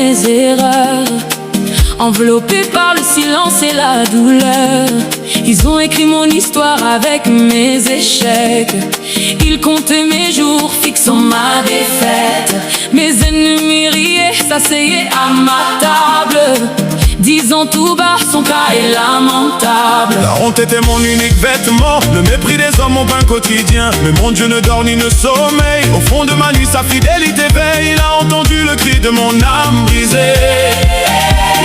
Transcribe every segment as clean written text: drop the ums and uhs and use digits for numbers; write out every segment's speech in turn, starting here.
mes erreurs, enveloppés par le silence et la douleur. Ils ont écrit mon histoire avec mes échecs. Ils comptaient mes jours, fixant ma défaite. Mes ennemis riaient, s'asseyaient à ma table, disant tout bas, son cas est lamentable. La honte était mon unique vêtement, le mépris des hommes mon pain quotidien. Mais mon Dieu ne dort ni ne sommeille, au fond de ma nuit sa fidélité veille. Il a entendu le cri de mon âme brisée,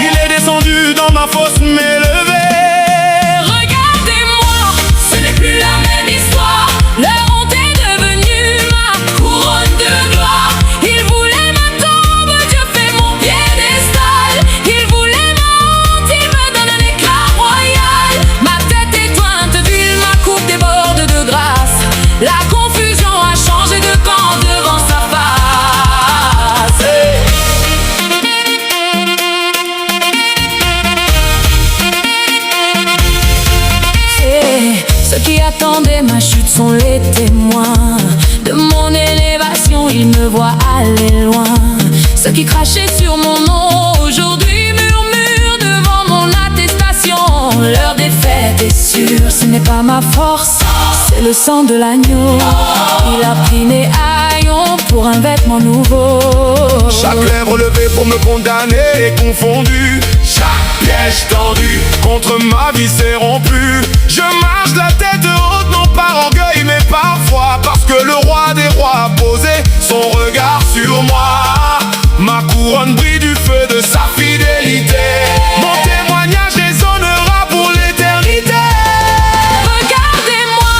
il est descendu dans ma fosse m'élever. Regardez-moi, ce n'est plus la même histoire. Leur honte est devenue ma couronne de gloire. Ils voulaient ma tombe, Dieu fait mon piédestal. Ils voulaient ma honte, il me donne un éclat royal. Ma tête éteinte d'huile, ma coupe déborde de grâce. La confusion a changé de camp devant sa face. Ceux qui attendaient ma chute sont les témoins de mon élévation, ils me voient aller loin. Ceux qui crachaient sur mon nom aujourd'hui murmurent devant mon attestation. Leur défaite est sûre, ce n'est pas ma force, c'est le sang de l'agneau. Il a pris mes haillons pour un vêtement nouveau. Chaque lèvre levée pour me condamner est confondue. Chaque piège tendu contre ma vie s'est rompu. Je marche la tête haute, non par orgueil mais par foi, parce que le roi des rois a posé son regard sur moi. Ma couronne brille du feu de sa fidélité. Mon témoignage résonnera pour l'éternité. Regardez-moi,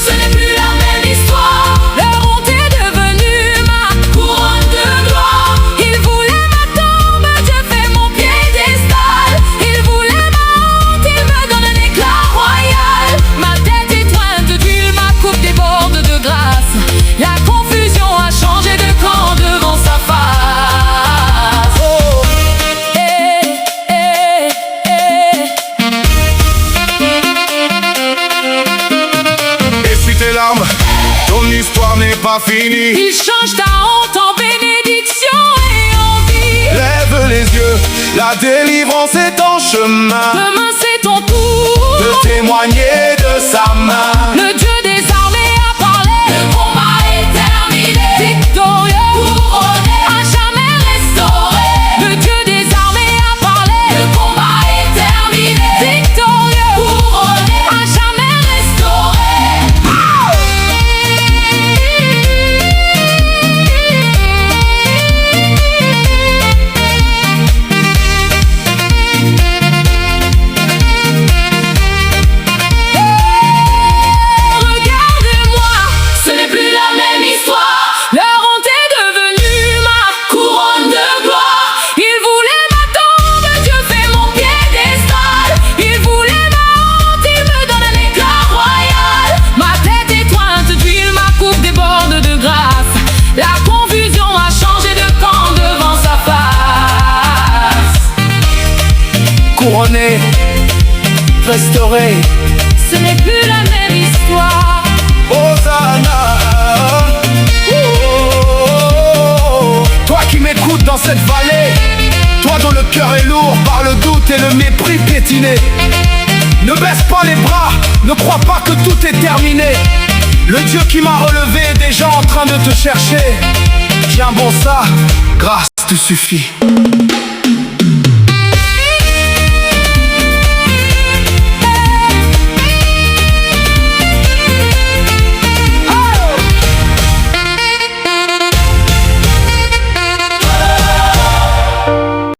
ce n'est plus la même histoire. Leur honte est devenue ma couronne de gloire. Ils voulaient ma tombe, Dieu fait mon piédestal. Ils voulaient ma honte, il me donne un éclat royal. Ma tête éteinte d'huile, ma coupe déborde de grâce. La confusion a changé de camp devant sa face. Oh, Essuie tes larmes, ton histoire n'est pas finie. il change ta honte en bénédiction et en vie. Lève les yeux, la délivrance est en chemin. Demain c'est ton tour De témoigner de sa main. Le Dieu des armées a parlé. Le combat est terminé. Victorieux, couronné, à jamais restauré. Le Dieu des armées a parlé. Le combat est terminé. Victorieux, couronné, à jamais restauré. Regardez-moi, ce n'est plus la même histoire. Leur honte est devenue ma couronne de gloire. Ils voulaient ma tombe, Dieu fait mon piédestal. Ils voulaient ma honte, il me donne un éclat royal. Ma tête éteinte d'huile, ma coupe déborde de grâce. La confusion a changé de camp devant sa face. Couronné, restauré, Ce n'est plus la même histoire. Hosanna. Toi qui m'écoutes dans cette vallée, toi dont le cœur est lourd par le doute et le mépris piétiné, ne baisse pas les bras, ne crois pas que tout est terminé. Le Dieu qui m'a relevé est déjà en train de te chercher. Tiens bon ça, grâce te suffit.